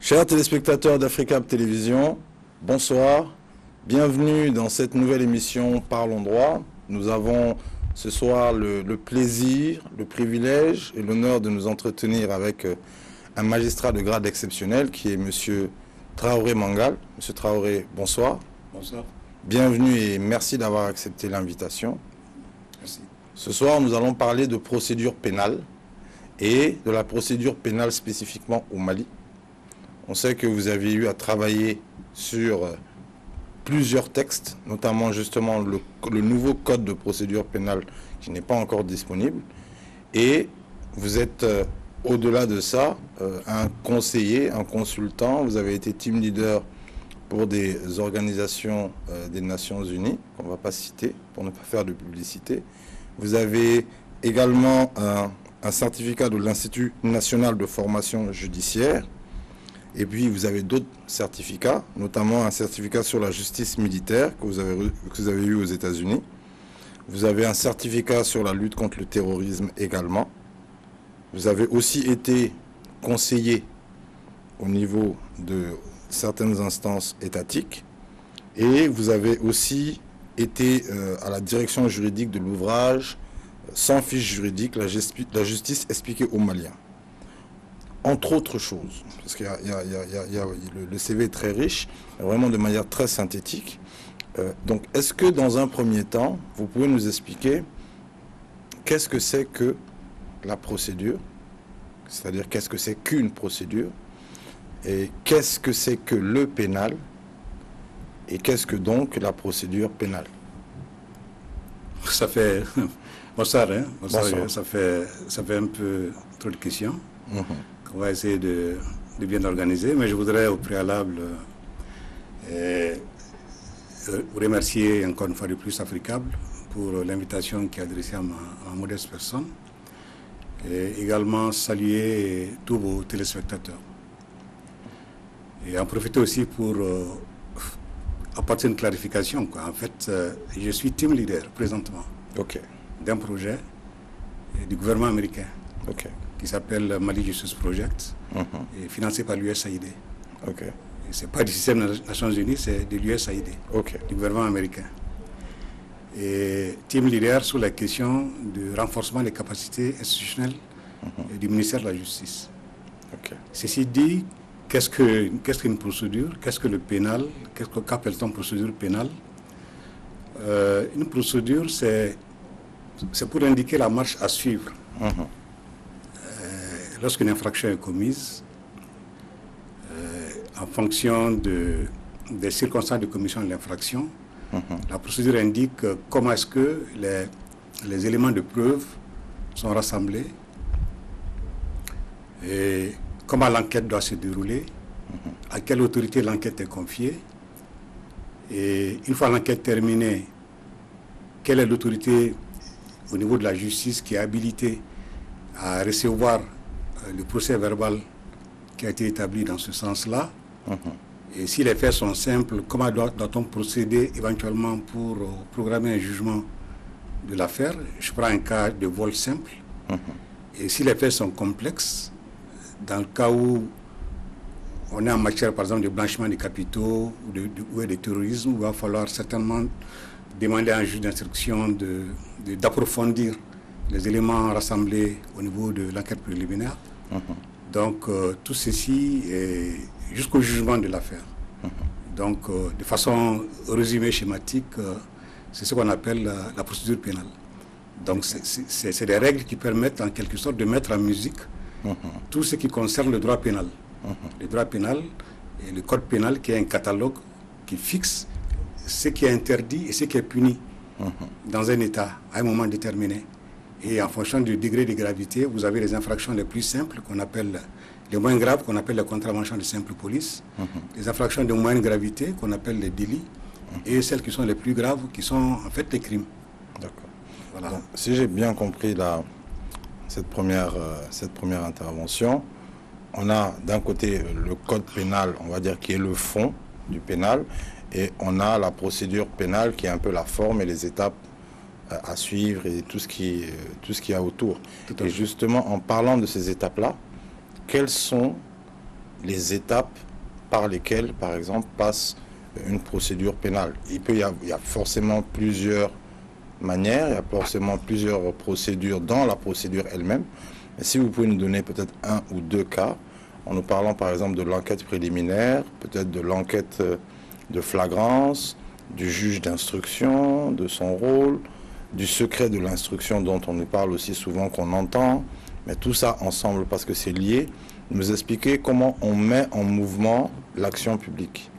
Chers téléspectateurs d'Africab Télévision, bonsoir. Bienvenue dans cette nouvelle émission Parlons droit. Nous avons ce soir le plaisir, le privilège et l'honneur de nous entretenir avec un magistrat de grade exceptionnel qui est M. Traoré Mangal. M. Traoré, bonsoir. Bonsoir. Bienvenue et merci d'avoir accepté l'invitation. Merci. Ce soir, nous allons parler de procédure pénale et de la procédure pénale spécifiquement au Mali. On sait que vous avez eu à travailler sur plusieurs textes, notamment justement le nouveau code de procédure pénale qui n'est pas encore disponible. Et vous êtes, au-delà de ça, un conseiller, un consultant. Vous avez été team leader pour des organisations des Nations Unies, qu'on ne va pas citer pour ne pas faire de publicité. Vous avez également un certificat de l'Institut national de formation judiciaire. Et puis, vous avez d'autres certificats, notamment un certificat sur la justice militaire que vous avez eu aux États-Unis. Vous avez un certificat sur la lutte contre le terrorisme également. Vous avez aussi été conseiller au niveau de certaines instances étatiques. Et vous avez aussi été à la direction juridique de l'ouvrage « Sans fiche juridique, la justice expliquée aux Maliens ». Entre autres choses, parce que le CV est très riche, vraiment de manière très synthétique. Donc, est-ce que dans un premier temps, vous pouvez nous expliquer qu'est-ce que c'est que la procédure, c'est-à-dire qu'est-ce que c'est qu'une procédure, et qu'est-ce que c'est que le pénal, et qu'est-ce que donc la procédure pénale? Ça fait... Bonsoir, hein? Bonsoir. Bonsoir. Ça fait un peu trop de questions. On va essayer de bien organiser, mais je voudrais au préalable vous remercier encore une fois de plus Africab pour l'invitation qui est adressée à ma modeste personne et également saluer tous vos téléspectateurs. Et en profiter aussi pour apporter une clarification, quoi. En fait, je suis team leader présentement d'un projet du gouvernement américain. Qui s'appelle Mali Justice Project, et financé par l'USAID. Ce n'est pas du système des Nations Unies, c'est de l'USAID, du gouvernement américain. Et team leader sur la question du renforcement des capacités institutionnelles du ministère de la Justice. Ceci dit, qu'est-ce qu'une procédure? Qu'est-ce que le pénal? Qu'appelle-t-on procédure pénale? Une procédure, c'est pour indiquer la marche à suivre. Lorsqu'une infraction est commise, en fonction des circonstances de commission de l'infraction, la procédure indique comment est-ce que les éléments de preuve sont rassemblés et comment l'enquête doit se dérouler, à quelle autorité l'enquête est confiée, et une fois l'enquête terminée, quelle est l'autorité au niveau de la justice qui est habilitée à recevoir le procès verbal qui a été établi dans ce sens-là. Et si les faits sont simples, comment doit-on procéder éventuellement pour programmer un jugement de l'affaire? Je prends un cas de vol simple. Et si les faits sont complexes, dans le cas où on est en matière, par exemple, de blanchiment des capitaux ou de terrorisme, il va falloir certainement demander à un juge d'instruction d'approfondir les éléments rassemblés au niveau de l'enquête préliminaire. Donc, tout ceci est jusqu'au jugement de l'affaire. Donc, de façon résumée, schématique, c'est ce qu'on appelle la procédure pénale. Donc, c'est des règles qui permettent en quelque sorte de mettre en musique tout ce qui concerne le droit pénal. Le droit pénal et le code pénal qui est un catalogue qui fixe ce qui est interdit et ce qui est puni dans un État à un moment déterminé. Et en fonction du degré de gravité, vous avez les infractions les plus simples, qu'on appelle les moins graves, qu'on appelle les contraventions de simple police, les infractions de moindre gravité, qu'on appelle les délits, et celles qui sont les plus graves, qui sont en fait les crimes. D'accord. Voilà. Donc, si j'ai bien compris cette première intervention, on a d'un côté le code pénal, on va dire, qui est le fond du pénal, et on a la procédure pénale qui est un peu la forme et les étapes à suivre et tout ce qui y a autour. Et justement, en parlant de ces étapes-là, quelles sont les étapes par lesquelles, par exemple, passe une procédure pénale. Il y a forcément plusieurs manières, il y a forcément plusieurs procédures dans la procédure elle-même. Mais si vous pouvez nous donner peut-être un ou deux cas, en nous parlant par exemple de l'enquête préliminaire, peut-être de l'enquête de flagrance, du juge d'instruction, de son rôle, du secret de l'instruction dont on nous parle aussi souvent, qu'on entend, mais tout ça ensemble parce que c'est lié, nous expliquer comment on met en mouvement l'action publique.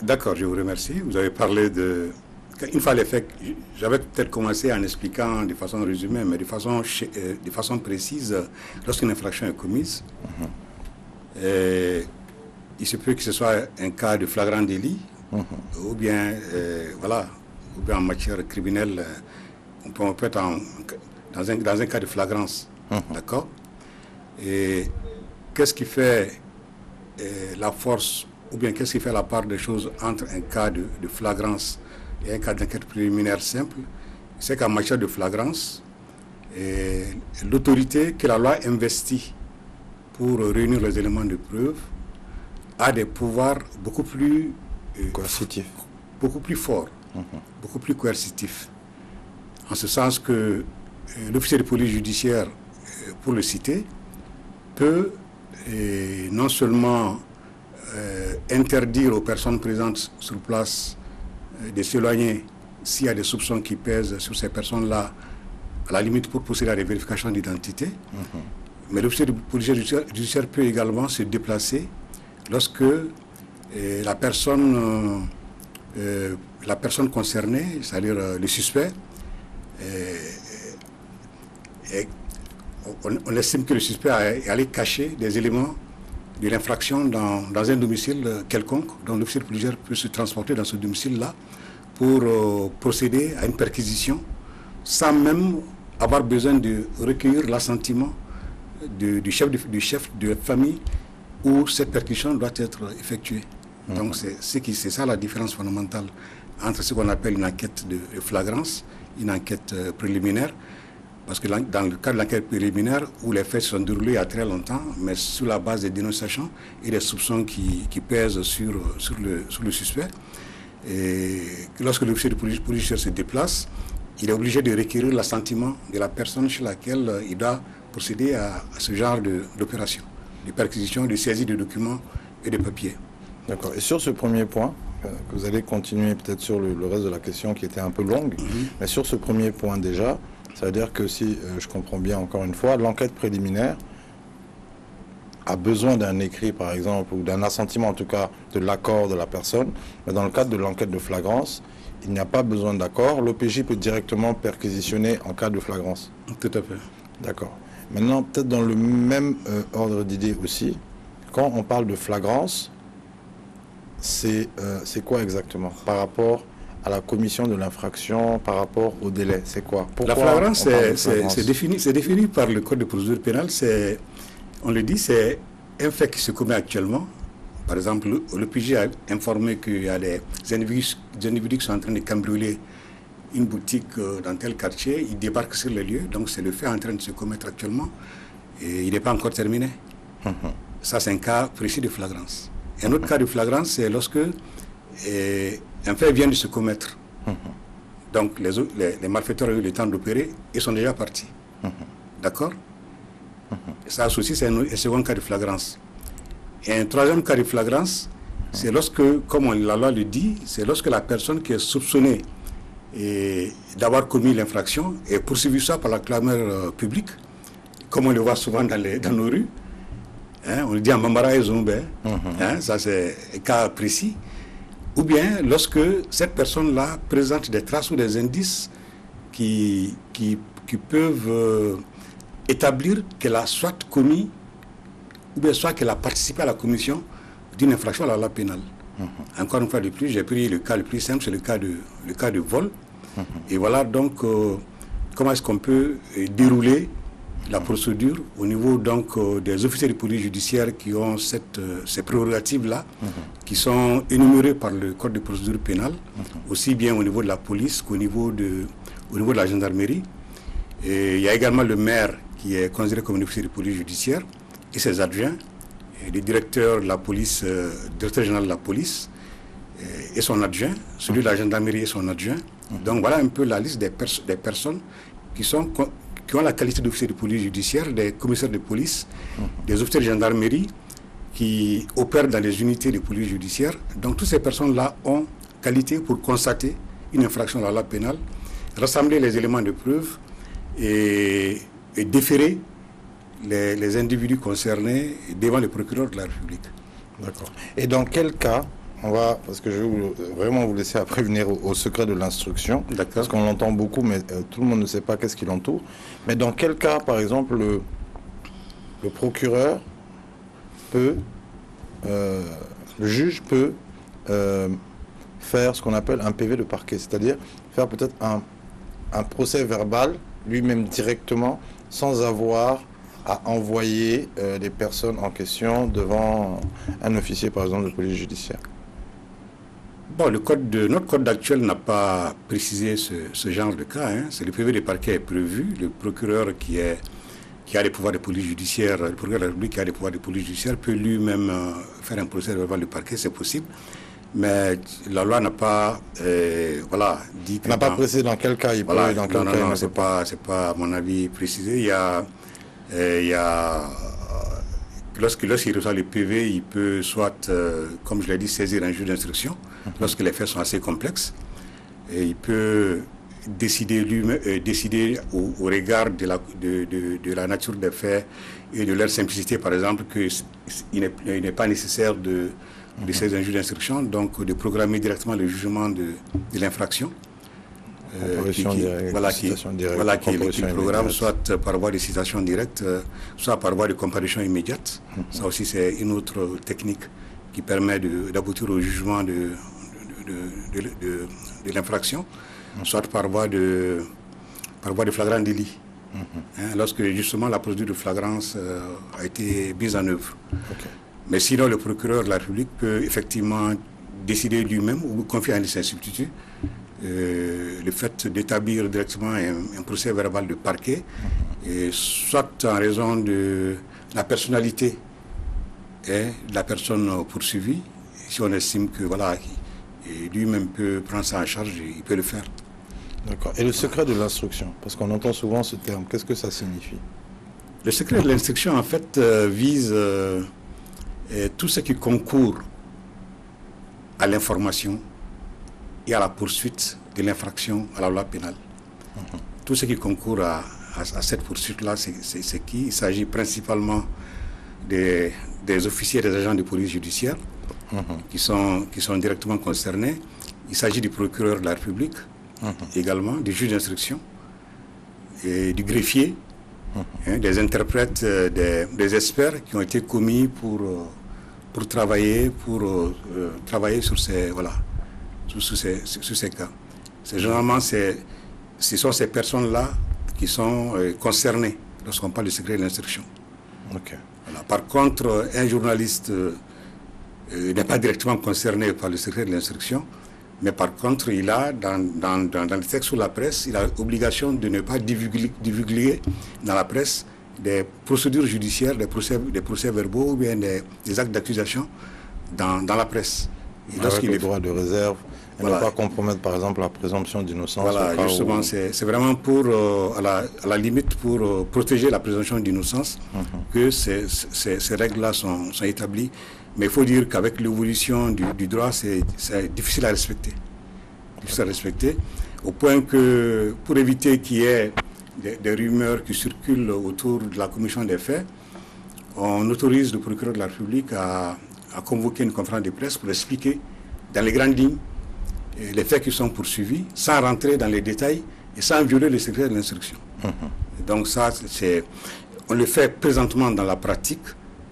D'accord, je vous remercie. Vous avez parlé de... Une fois les faits, j'avais peut-être commencé en expliquant de façon résumée, mais de façon précise, lorsqu'une infraction est commise, il se peut que ce soit un cas de flagrant délit, ou bien, ou bien en matière criminelle, on peut être dans un cas de flagrance, d'accord? Et qu'est-ce qui fait la force, ou bien qu'est-ce qui fait la part des choses entre un cas de flagrance et un cas d'enquête préliminaire simple? C'est qu'en matière de flagrance, l'autorité que la loi investit pour réunir les éléments de preuve a des pouvoirs beaucoup plus coercitifs, beaucoup plus forts, beaucoup plus coercitifs. En ce sens que l'officier de police judiciaire, pour le citer, peut non seulement interdire aux personnes présentes sur place de s'éloigner s'il y a des soupçons qui pèsent sur ces personnes-là, à la limite pour procéder à des vérifications d'identité. Mais l'officier de police judiciaire peut également se déplacer lorsque la personne concernée, c'est-à-dire le suspect, on estime que le suspect est allé cacher des éléments de l'infraction dans un domicile quelconque, donc l'officier de police peut se transporter dans ce domicile-là pour procéder à une perquisition sans même avoir besoin de recueillir l'assentiment du chef de famille où cette perquisition doit être effectuée. Donc c'est ça la différence fondamentale entre ce qu'on appelle une enquête de flagrance, une enquête préliminaire, parce que dans le cas de l'enquête préliminaire, où les faits se sont déroulés il y a très longtemps, mais sur la base des dénonciations et des soupçons qui pèsent sur le suspect, et lorsque l'officier de police judiciaire se déplace, il est obligé de requérir l'assentiment de la personne chez laquelle il doit procéder à ce genre d'opération, de perquisition, de saisie de documents et de papiers. D'accord. Et sur ce premier point, vous allez continuer peut-être sur le reste de la question qui était un peu longue, mais sur ce premier point déjà, ça veut dire que si je comprends bien encore une fois, l'enquête préliminaire a besoin d'un écrit par exemple, ou d'un assentiment en tout cas de l'accord de la personne, mais dans le cadre de l'enquête de flagrance, il n'y a pas besoin d'accord, l'OPJ peut directement perquisitionner en cas de flagrance. Tout à fait. D'accord. Maintenant, peut-être dans le même ordre d'idée aussi, quand on parle de flagrance, c'est quoi exactement par rapport à la commission de l'infraction, par rapport au délai? C'est quoi? La flagrance, c'est défini par le Code de procédure pénale. On le dit, c'est un fait qui se commet actuellement. Par exemple, le PJ a informé qu'il y a des individus qui sont en train de cambrioler une boutique dans tel quartier. Ils débarquent sur les lieux, donc c'est le fait en train de se commettre actuellement. Et il n'est pas encore terminé. Ça, c'est un cas précis de flagrance. Un autre cas de flagrance, c'est lorsque un fait vient de se commettre. Donc les malfaiteurs ont eu le temps d'opérer et sont déjà partis. D'accord? Ça aussi, c'est un second cas de flagrance. Et un troisième cas de flagrance, c'est lorsque, comme la loi le dit, c'est lorsque la personne qui est soupçonnée d'avoir commis l'infraction est poursuivie soit par la clameur publique, comme on le voit souvent dans nos rues. On le dit en Bambara et Zombe, ça c'est un cas précis. Ou bien lorsque cette personne-là présente des traces ou des indices qui peuvent établir qu'elle a soit commis, ou bien soit qu'elle a participé à la commission d'une infraction à la loi pénale. Encore une fois de plus, j'ai pris le cas le plus simple, c'est le cas de vol. Et voilà donc comment est-ce qu'on peut dérouler la procédure au niveau donc des officiers de police judiciaire qui ont ces prérogatives-là, qui sont énumérées par le Code de procédure pénale, aussi bien au niveau de la police qu'au niveau de la gendarmerie. Et il y a également le maire qui est considéré comme un officier de police judiciaire et ses adjoints. le directeur de la police, directeur général de la police et son adjoint, celui de la gendarmerie et son adjoint. Donc voilà un peu la liste des personnes qui ont la qualité d'officier de police judiciaire, des commissaires de police, des officiers de gendarmerie qui opèrent dans les unités de police judiciaire. Donc toutes ces personnes-là ont qualité pour constater une infraction à la loi pénale, rassembler les éléments de preuve et déférer les individus concernés devant le procureur de la République. D'accord. Et dans quel cas, parce que je vais vraiment vous laisser après venir au secret de l'instruction, parce qu'on l'entend beaucoup, mais tout le monde ne sait pas qu'est-ce qui l'entoure. Mais dans quel cas, par exemple, le procureur peut, le juge peut faire ce qu'on appelle un PV de parquet, c'est-à-dire faire peut-être un procès verbal lui-même directement, sans avoir à envoyer les personnes en question devant un officier, par exemple, de police judiciaire. Bon, notre code actuel n'a pas précisé ce genre de cas. C'est le PV de parquet est prévu. Le procureur qui a des pouvoirs de police judiciaire, le procureur de la République qui a des pouvoirs de police judiciaire peut lui-même faire un procès verbal de parquet, c'est possible. Mais la loi n'a pas dit que... N'a pas précisé dans quel cas il peut et dans quel cas il ne peut pas. C'est pas, à mon avis, précisé. Lorsqu'il reçoit le PV, il peut soit, comme je l'ai dit, saisir un juge d'instruction, lorsque les faits sont assez complexes. Et il peut décider au regard de la nature des faits et de leur simplicité, par exemple, qu'il n'est pas nécessaire de saisir un juge d'instruction, donc de programmer directement le jugement de l'infraction. Qui programme soit par voie de citation directe, soit par voie de comparution immédiate. Ça aussi, c'est une autre technique qui permet d'aboutir au jugement de l'infraction, soit par voie de flagrant délit. Lorsque justement la procédure de flagrance a été mise en œuvre. Mais sinon, le procureur de la République peut effectivement décider lui-même ou confier à un de ses substituts le fait d'établir directement un procès verbal de parquet, soit en raison de la personnalité de la personne poursuivie. Si on estime que lui-même peut prendre ça en charge, il peut le faire. D'accord. Et le secret de l'instruction, parce qu'on entend souvent ce terme, qu'est-ce que ça signifie? Le secret de l'instruction, en fait, vise tout ce qui concourt à l'information et à la poursuite de l'infraction à la loi pénale. Tout ce qui concourt à cette poursuite-là, c'est qui? Il s'agit principalement des officiers et des agents de police judiciaire qui sont directement concernés. Il s'agit du procureur de la République, également, du juge d'instruction, et du greffier, des interprètes, des experts qui ont été commis pour travailler sur ces cas. Généralement, ce sont ces personnes-là qui sont concernées lorsqu'on parle du secret de l'instruction. Par contre, un journaliste n'est pas directement concerné par le secret de l'instruction, mais par contre, il a, dans le texte ou la presse, il a l'obligation de ne pas divulguer dans la presse des procédures judiciaires, des procès verbaux ou bien des actes d'accusation dans la presse. Avec le droit de réserve, et ne pas compromettre par exemple la présomption d'innocence. Voilà, justement, c'est vraiment pour, à la limite, pour protéger la présomption d'innocence que ces règles-là sont établies. Mais il faut dire qu'avec l'évolution du droit, c'est difficile à respecter. Au point que, pour éviter qu'il y ait des rumeurs qui circulent autour de la commission des faits, on autorise le procureur de la République à convoquer une conférence de presse pour expliquer dans les grandes lignes les faits qui sont poursuivis, sans rentrer dans les détails et sans violer le secret de l'instruction. Donc ça, on le fait présentement dans la pratique,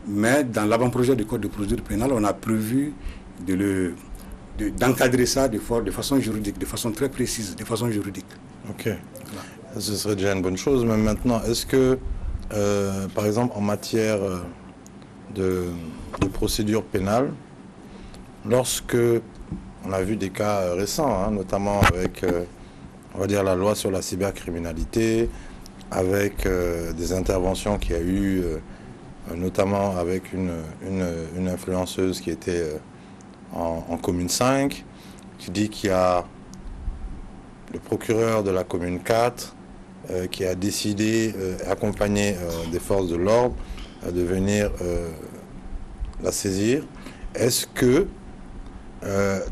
mais dans l'avant-projet du Code de procédure pénale, on a prévu d'encadrer ça de façon juridique, de façon très précise, de façon juridique. Ok. Ça, ce serait déjà une bonne chose. Mais maintenant, est-ce que, par exemple, en matière de procédure pénale, lorsque on a vu des cas récents, notamment avec, on va dire, la loi sur la cybercriminalité, avec des interventions qu'il y a eu notamment avec une influenceuse qui était en commune 5, qui dit qu'il y a le procureur de la commune 4 qui a décidé, accompagné des forces de l'ordre, de venir la saisir. Est-ce que,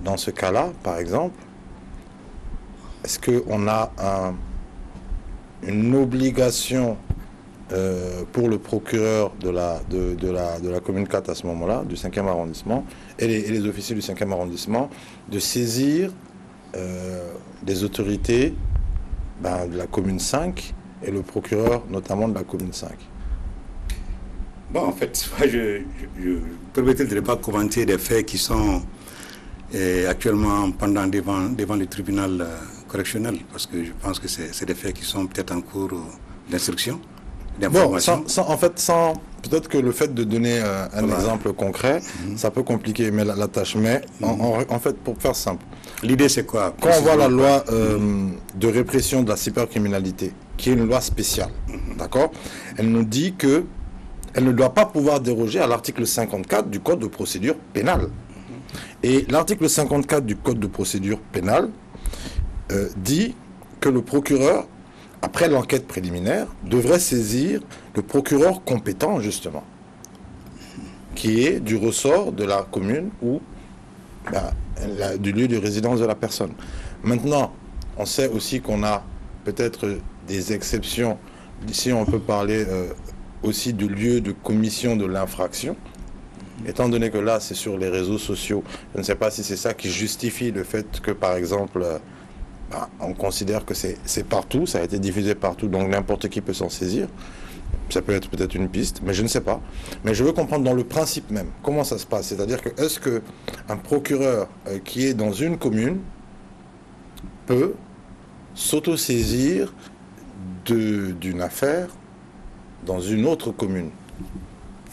dans ce cas-là, par exemple, est-ce qu'on a une obligation pour le procureur de la commune 4 à ce moment-là, du 5e arrondissement, et les officiers du 5e arrondissement, de saisir des autorités de la commune 5 et le procureur notamment de la commune 5? Bon, en fait, je permettez de ne pas commenter des faits qui sont actuellement pendant devant le tribunal correctionnel, parce que je pense que c'est des faits qui sont peut-être en cours d'instruction, d'information. Bon, sans peut-être que le fait de donner un exemple concret, ça peut compliquer la tâche. Mais en fait, pour faire simple, l'idée c'est quoi? Quand on voit la loi de répression de la cybercriminalité, qui est une loi spéciale, d'accord, elle nous dit que elle ne doit pas pouvoir déroger à l'article 54 du Code de procédure pénale. Et l'article 54 du Code de procédure pénale dit que le procureur, après l'enquête préliminaire, devrait saisir le procureur compétent, justement, qui est du ressort de la commune ou du lieu de résidence de la personne. Maintenant, on sait aussi qu'on a peut-être des exceptions. Ici, on peut parler aussi du lieu de commission de l'infraction. Étant donné que là, c'est sur les réseaux sociaux, je ne sais pas si c'est ça qui justifie le fait que, par exemple, on considère que c'est partout, ça a été diffusé partout, donc n'importe qui peut s'en saisir. Ça peut être peut-être une piste, mais je ne sais pas. Mais je veux comprendre dans le principe même, comment ça se passe. C'est-à-dire que est-ce qu'un procureur qui est dans une commune peut s'auto-saisir d'une affaire dans une autre commune?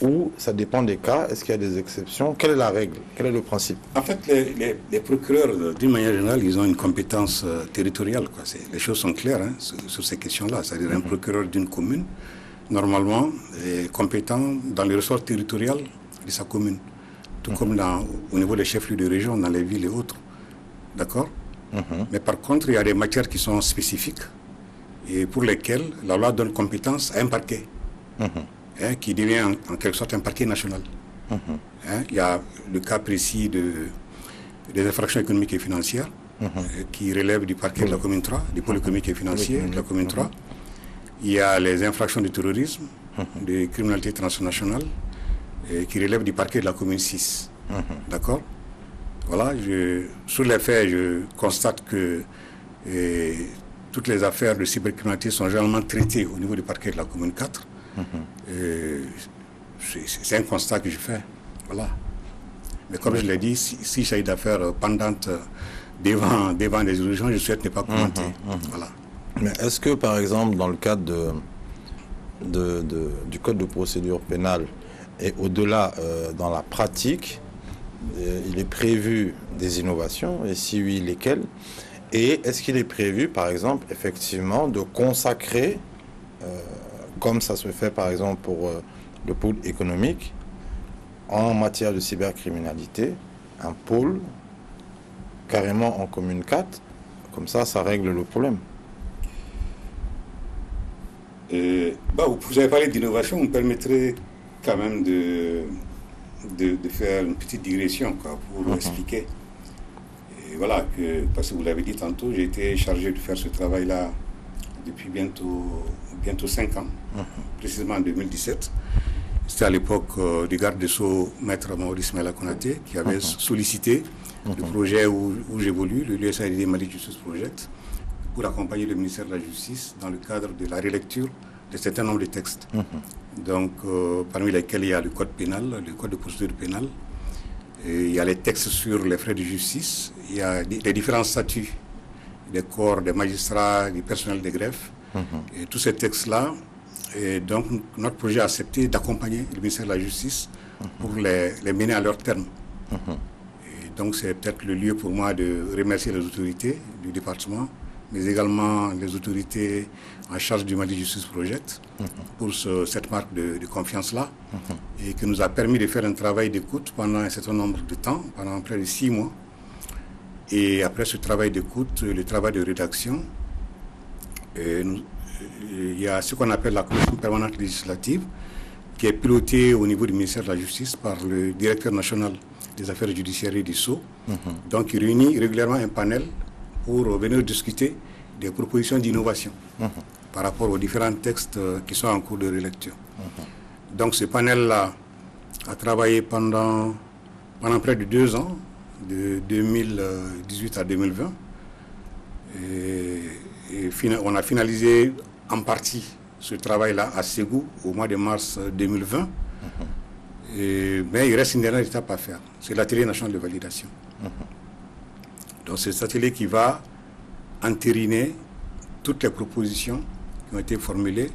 Ou ça dépend des cas? Est-ce qu'il y a des exceptions? Quelle est la règle? Quel est le principe? En fait, les procureurs, d'une manière générale, ils ont une compétence territoriale, quoi. Les choses sont claires sur ces questions-là. C'est-à-dire un procureur d'une commune, normalement, est compétent dans le ressort territorial de sa commune. Tout comme au niveau des chefs-lieux de région, dans les villes et autres. D'accord? Mais par contre, il y a des matières qui sont spécifiques et pour lesquelles la loi donne compétence à un parquet. Qui devient en quelque sorte un parquet national. Il y a le cas précis des infractions économiques et financières qui relèvent du parquet de la commune 3, du pôle économique et financier de la commune 3. Il y a les infractions du terrorisme, de criminalité transnationale qui relèvent du parquet de la commune 6. D'accord? Voilà, sur les faits, je constate que toutes les affaires de cybercriminalité sont généralement traitées au niveau du parquet de la commune 4. C'est un constat que je fais. Voilà. Mais comme je l'ai dit, si j'ai d'affaires pendantes devant des juridictions, je souhaite ne pas commenter. Voilà. Mais est-ce que, par exemple, dans le cadre du Code de procédure pénale et au-delà, dans la pratique, il est prévu des innovations, et si oui, lesquelles? Et est-ce qu'il est prévu, par exemple, effectivement, de consacrer comme ça se fait par exemple pour le pôle économique, en matière de cybercriminalité, un pôle carrément en commune 4, comme ça règle le problème. Vous avez parlé d'innovation, vous me permettrez quand même de faire une petite digression pour expliquer. Et voilà, parce que vous l'avez dit tantôt, j'ai été chargé de faire ce travail-là depuis bientôt 5 ans, précisément en 2017. C'était à l'époque du garde des Sceaux, maître Maurice Mela Konaté, qui avait sollicité le projet où j'évolue, le l'USAID Mali Justice Project, pour accompagner le ministère de la Justice dans le cadre de la relecture de certains nombres de textes. Donc, parmi lesquels il y a le code pénal, le code de procédure pénale, et il y a les textes sur les frais de justice, il y a les différents statuts des corps, des magistrats, du personnel des greffes. Et tous ces textes-là, et donc notre projet a accepté d'accompagner le ministère de la Justice pour les mener à leur terme. Et donc c'est peut-être le lieu pour moi de remercier les autorités du département mais également les autorités en charge du Mali Justice Project pour cette marque de confiance-là, et qui nous a permis de faire un travail d'écoute pendant un certain nombre de temps, pendant près de 6 mois. Et après ce travail d'écoute, le travail de rédaction, il y a ce qu'on appelle la commission permanente législative, qui est pilotée au niveau du ministère de la Justice par le directeur national des affaires judiciaires et du Sceau. Donc il réunit régulièrement un panel pour venir discuter des propositions d'innovation par rapport aux différents textes qui sont en cours de relecture. Donc ce panel-là a travaillé pendant près de 2 ans, de 2018 à 2020. Et on a finalisé en partie ce travail-là à Ségou au mois de mars 2020. Mais il reste une dernière étape à faire. C'est l'atelier national de validation. Donc c'est cet atelier qui va entériner toutes les propositions qui ont été formulées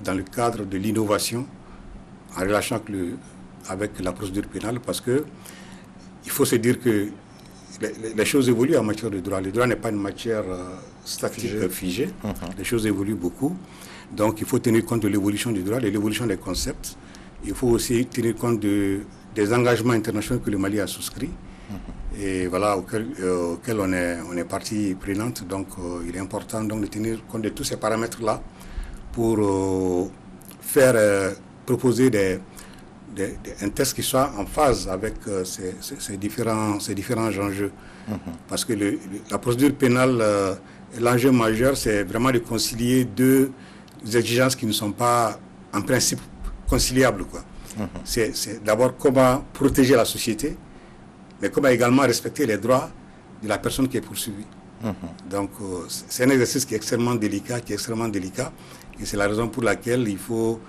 dans le cadre de l'innovation en relation avec la procédure pénale, parce que il faut se dire que les choses évoluent en matière de droit. Le droit n'est pas une matière statique, figée. Les choses évoluent beaucoup. Donc il faut tenir compte de l'évolution du droit, de l'évolution des concepts. Il faut aussi tenir compte des engagements internationaux que le Mali a souscrits. Et voilà, auxquels on est partie prenante. Donc il est important donc, de tenir compte de tous ces paramètres-là pour proposer un texte qui soit en phase avec ces différents enjeux. Parce que la procédure pénale, l'enjeu majeur, c'est vraiment de concilier deux exigences qui ne sont pas en principe conciliables, quoi. C'est d'abord comment protéger la société, mais comment également respecter les droits de la personne qui est poursuivie. Donc c'est un exercice qui est extrêmement délicat, et c'est la raison pour laquelle il faut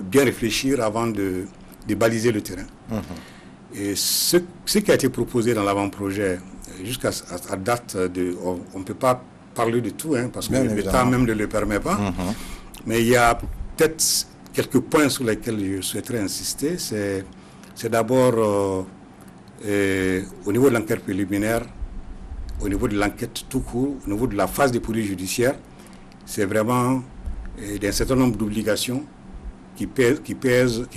bien réfléchir avant de baliser le terrain. Et ce qui a été proposé dans l'avant-projet, jusqu'à date, on ne peut pas parler de tout, parce que le temps même ne le permet pas. Mais il y a peut-être quelques points sur lesquels je souhaiterais insister. C'est d'abord au niveau de l'enquête préliminaire, au niveau de l'enquête tout court, au niveau de la phase de police judiciaire, c'est vraiment d'un certain nombre d'obligations qui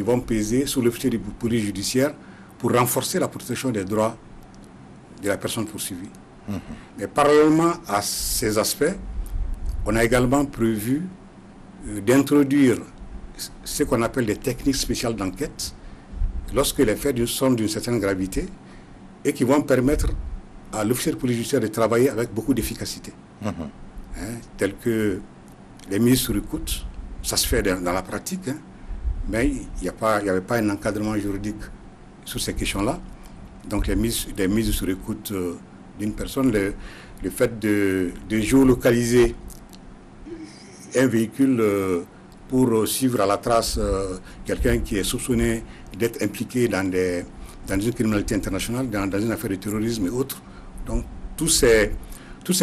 vont peser sur l'officier de police judiciaire pour renforcer la protection des droits de la personne poursuivie. Mais parallèlement à ces aspects, on a également prévu d'introduire ce qu'on appelle des techniques spéciales d'enquête lorsque les faits sont d'une certaine gravité et qui vont permettre à l'officier de police judiciaire de travailler avec beaucoup d'efficacité. Tel que les mises sur écoute, ça se fait dans la pratique, mais il n'y avait pas un encadrement juridique sur ces questions-là. Donc les mises sur écoute d'une personne, le fait de géolocaliser un véhicule pour suivre à la trace quelqu'un qui est soupçonné d'être impliqué dans une criminalité internationale, dans une affaire de terrorisme et autres. Donc toutes ces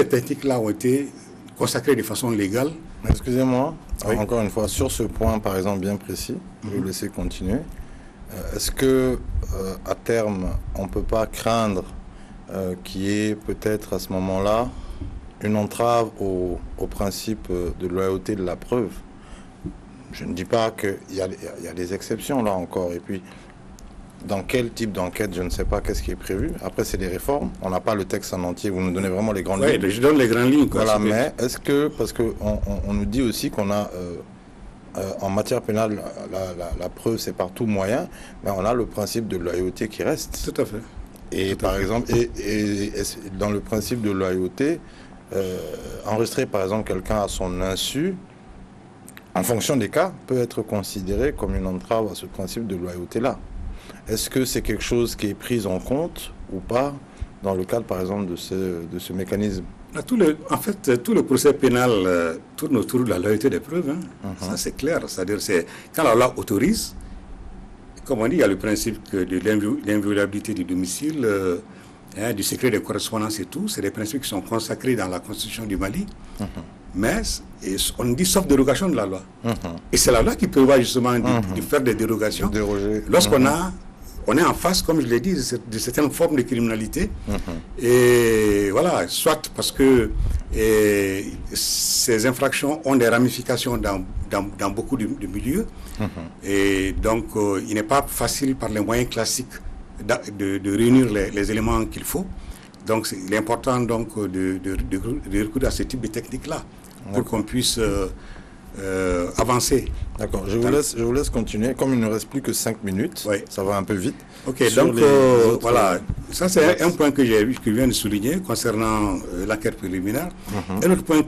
techniques-là ont été consacrées de façon légale. Excusez-moi, oui. Encore une fois, sur ce point par exemple bien précis, je vais vous laisser continuer. Est-ce que à terme, on ne peut pas craindre qu'il y ait peut-être à ce moment-là une entrave au principe de loyauté de la preuve? Je ne dis pas qu'il y a des exceptions là encore. Et puis, dans quel type d'enquête, je ne sais pas qu'est-ce qui est prévu. Après, c'est des réformes. On n'a pas le texte en entier. Vous nous donnez vraiment les grandes lignes. Oui, je donne les grandes lignes. Quoi, voilà, mais est-ce que, parce qu'on nous dit aussi qu'on a, en matière pénale, la preuve, c'est par tout moyen, mais on a le principe de loyauté qui reste. Tout à fait. Et par exemple, et dans le principe de loyauté, enregistrer par exemple quelqu'un à son insu, en fonction des cas, peut être considéré comme une entrave à ce principe de loyauté-là. Est-ce que c'est quelque chose qui est pris en compte ou pas dans le cadre, par exemple, de ce mécanisme? Tout le procès pénal tourne autour de la loyauté des preuves. Ça, c'est clair. C'est-à-dire, quand la loi autorise, comme on dit, il y a le principe de l'inviolabilité du domicile, du secret des correspondances et tout. C'est des principes qui sont consacrés dans la Constitution du Mali. Mais on dit sauf dérogation de la loi. Et c'est la loi qui prévoit justement de faire des dérogations. Lorsqu'on a on est en face, comme je l'ai dit, de certaines formes de criminalité. Et voilà, soit parce que ces infractions ont des ramifications dans beaucoup de milieux. Et donc, il n'est pas facile par les moyens classiques de réunir les éléments qu'il faut. Donc, il est important donc, de recourir à ce type de technique-là pour qu'on puisse avancer. D'accord, je vous laisse continuer. Comme il ne reste plus que 5 minutes, oui. Ça va un peu vite. Ok, donc voilà, ça c'est un point que je viens de souligner concernant l'enquête préliminaire. Un autre point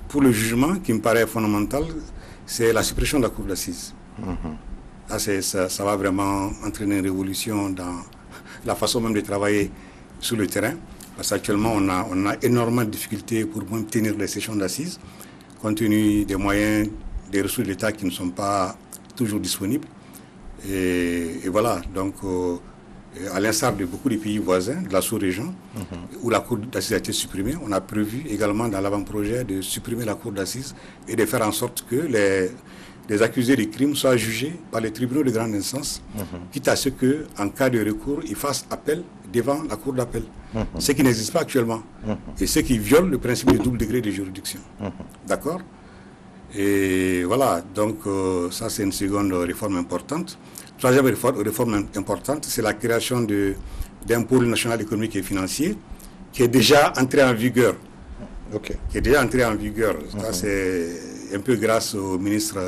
pour le jugement qui me paraît fondamental, c'est la suppression de la cour d'assises. Ça va vraiment entraîner une révolution dans la façon même de travailler sur le terrain. Parce qu'actuellement, on a énormément de difficultés pour même tenir les sessions d'assises, compte tenu des moyens, des ressources de l'État qui ne sont pas toujours disponibles. Et voilà, donc, à l'instar de beaucoup de pays voisins, de la sous-région, où la cour d'assises a été supprimée, on a prévu également dans l'avant-projet de supprimer la cour d'assises et de faire en sorte que les accusés de crimes soient jugés par les tribunaux de grande instance, quitte à ce qu'en cas de recours, ils fassent appel devant la cour d'appel. Ce qui n'existe pas actuellement. Et ce qui viole le principe du double degré de juridiction. D'accord? Et voilà, donc ça c'est une seconde réforme importante. Troisième réforme importante, c'est la création d'un pôle national économique et financier qui est déjà entré en vigueur. Qui est déjà entré en vigueur. Ça c'est un peu grâce au ministre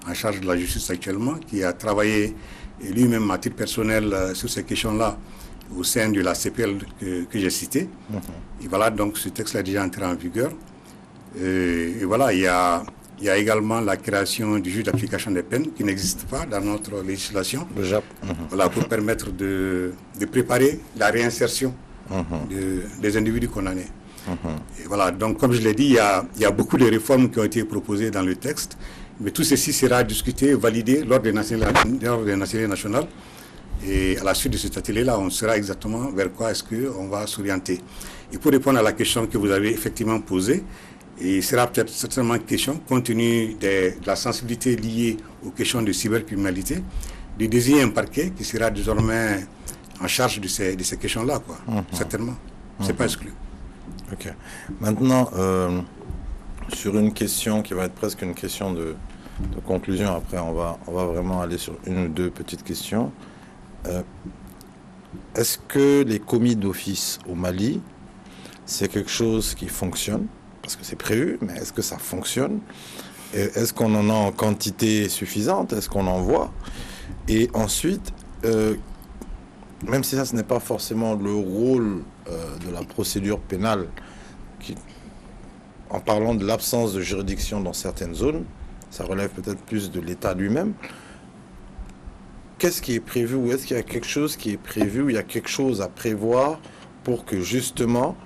en charge de la justice actuellement, qui a travaillé lui-même à titre personnel sur ces questions-là au sein de la CPL que j'ai citée. Et voilà, donc ce texte-là est déjà entré en vigueur. Et voilà, il y a également la création du juge d'application des peines qui n'existe pas dans notre législation. Le JAP. Voilà, pour permettre de préparer la réinsertion des individus condamnés. Et voilà, donc comme je l'ai dit, il y a beaucoup de réformes qui ont été proposées dans le texte, mais tout ceci sera discuté, validé lors des nationales nationales. Et à la suite de cet atelier-là, on saura exactement vers quoi est-ce qu'on va s'orienter. Et pour répondre à la question que vous avez effectivement posée, et il sera peut-être certainement question, compte tenu de la sensibilité liée aux questions de cybercriminalité, de désigner un parquet qui sera désormais en charge de ces questions-là, quoi. Certainement. C'est pas exclu. Ok. Maintenant, sur une question qui va être presque une question de conclusion, après on va vraiment aller sur une ou deux petites questions. Est-ce que les commis d'office au Mali, c'est quelque chose qui fonctionne? Parce que c'est prévu, mais est-ce que ça fonctionne? Est-ce qu'on en a en quantité suffisante? Est-ce qu'on en voit? Et ensuite, même si ça, ce n'est pas forcément le rôle de la procédure pénale, en parlant de l'absence de juridiction dans certaines zones, ça relève peut-être plus de l'État lui-même. Qu'est-ce qui est prévu, ou est-ce qu'il y a quelque chose qui est prévu, ou il y a quelque chose à prévoir pour que justement,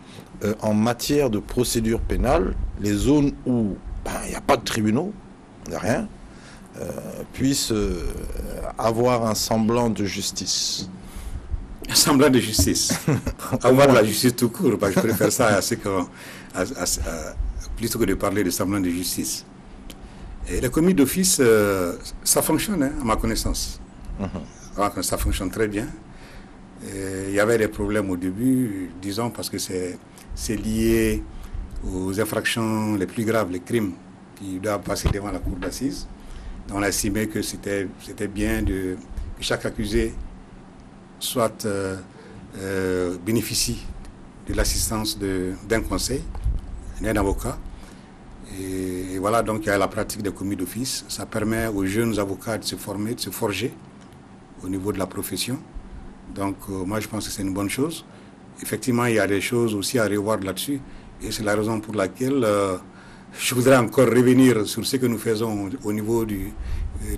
en matière de procédure pénale, les zones où il n'y a pas de tribunaux, il n'y a rien, puissent avoir un semblant de justice? Un semblant de justice. Avoir de la justice tout court, je préfère ça plutôt que de parler de semblant de justice. Et les commis d'office, ça fonctionne, à ma connaissance. Ça fonctionne très bien. Il y avait des problèmes au début, disons, parce que c'est lié aux infractions les plus graves, les crimes qui doivent passer devant la cour d'assises. On a estimé que c'était bien que chaque accusé soit bénéficie de l'assistance d'un conseil, d'un avocat. Et voilà, donc il y a la pratique des commis d'office. Ça permet aux jeunes avocats de se former, de se forger au niveau de la profession. Donc moi je pense que c'est une bonne chose. Effectivement, il y a des choses aussi à revoir là-dessus. Et c'est la raison pour laquelle je voudrais encore revenir sur ce que nous faisons au niveau de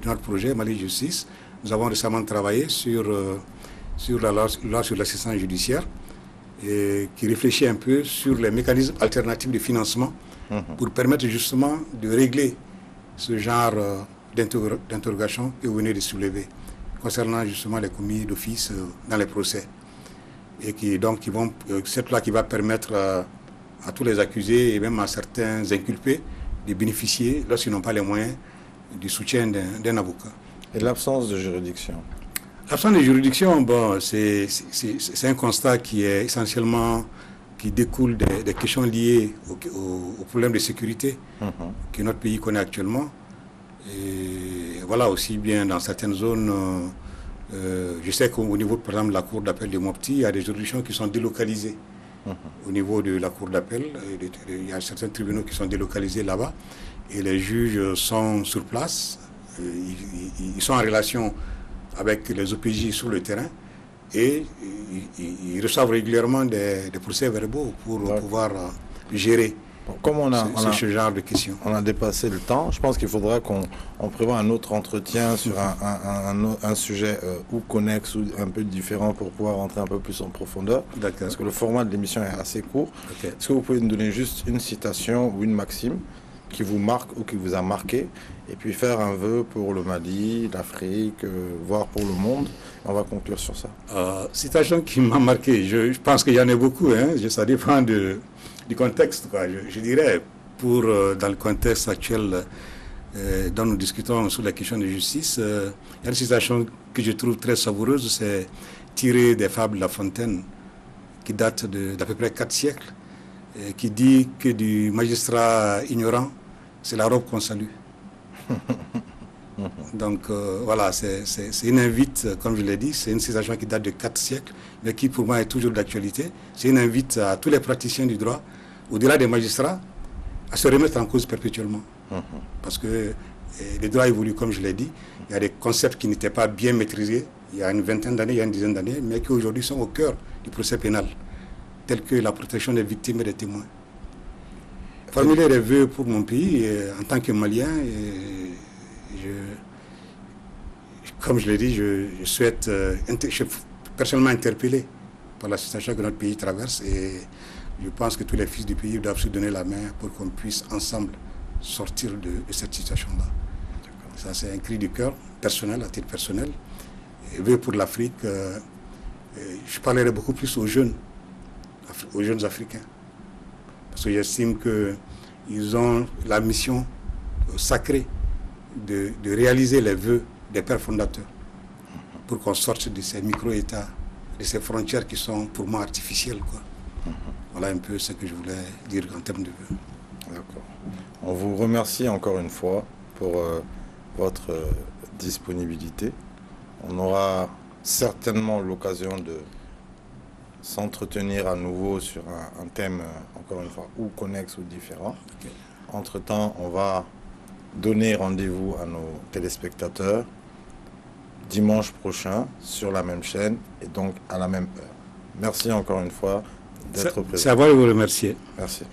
notre projet Mali Justice. Nous avons récemment travaillé sur la loi sur l'assistance judiciaire qui réfléchit un peu sur les mécanismes alternatifs de financement pour permettre justement de régler ce genre d'interrogation que vous venez de soulever concernant justement les commis d'office dans les procès. Et cette loi qui va permettre à tous les accusés et même à certains inculpés de bénéficier, lorsqu'ils n'ont pas les moyens, du soutien d'un avocat. Et l'absence de juridiction? L'absence de juridiction, bon, c'est un constat qui est essentiellement, qui découle des questions liées au problème de sécurité que notre pays connaît actuellement. Et voilà, aussi bien dans certaines zones, je sais qu'au niveau, par exemple, de la cour d'appel de Mopti, il y a des juridictions qui sont délocalisées. Au niveau de la cour d'appel, il y a certains tribunaux qui sont délocalisés là-bas et les juges sont sur place, ils sont en relation avec les OPJ sur le terrain et ils reçoivent régulièrement des procès-verbaux pour pouvoir gérer comme ce genre de questions. On a dépassé le temps. Je pense qu'il faudra qu'on prévoit un autre entretien sur un sujet ou connexe ou un peu différent pour pouvoir rentrer un peu plus en profondeur. Parce que le format de l'émission est assez court. Est-ce que vous pouvez nous donner juste une citation ou une maxime qui vous marque ou qui vous a marqué et puis faire un vœu pour le Mali, l'Afrique, voire pour le monde? On va conclure sur ça. Citation qui m'a marqué, je pense qu'il y en a beaucoup. Ça dépend du contexte, quoi. Je dirais, dans le contexte actuel dont nous discutons sur la question de justice, il y a une citation que je trouve très savoureuse, c'est tirée des fables de La Fontaine, qui date d'à peu près 4 siècles, qui dit que du magistrat ignorant, c'est la robe qu'on salue. Donc voilà, c'est une invite, comme je l'ai dit, c'est une citation qui date de 4 siècles, mais qui pour moi est toujours d'actualité. C'est une invite à tous les praticiens du droit, au-delà des magistrats, à se remettre en cause perpétuellement. Parce que le droit évolue, comme je l'ai dit. Il y a des concepts qui n'étaient pas bien maîtrisés il y a une vingtaine d'années, il y a une dizaine d'années, mais qui aujourd'hui sont au cœur du procès pénal, tels que la protection des victimes et des témoins. Formuler des vœux pour mon pays, en tant que Malien, comme je l'ai dit, je souhaite, je suis personnellement interpellé par la situation que notre pays traverse et je pense que tous les fils du pays doivent se donner la main pour qu'on puisse ensemble sortir de cette situation-là. Ça, c'est un cri du cœur personnel, à titre personnel. Et vœux pour l'Afrique, je parlerai beaucoup plus aux jeunes Africains. Parce que j'estime qu'ils ont la mission sacrée de réaliser les vœux des pères fondateurs pour qu'on sorte de ces micro-États, de ces frontières qui sont pour moi artificielles, quoi. Voilà un peu ce que je voulais dire en termes de vœux. D'accord. On vous remercie encore une fois pour votre disponibilité. On aura certainement l'occasion de s'entretenir à nouveau sur un thème, encore une fois, ou connexe ou différent. Entre-temps, on va donner rendez-vous à nos téléspectateurs dimanche prochain sur la même chaîne et donc à la même heure. Merci encore une fois d'être présent. C'est à moi de vous remercier. Merci.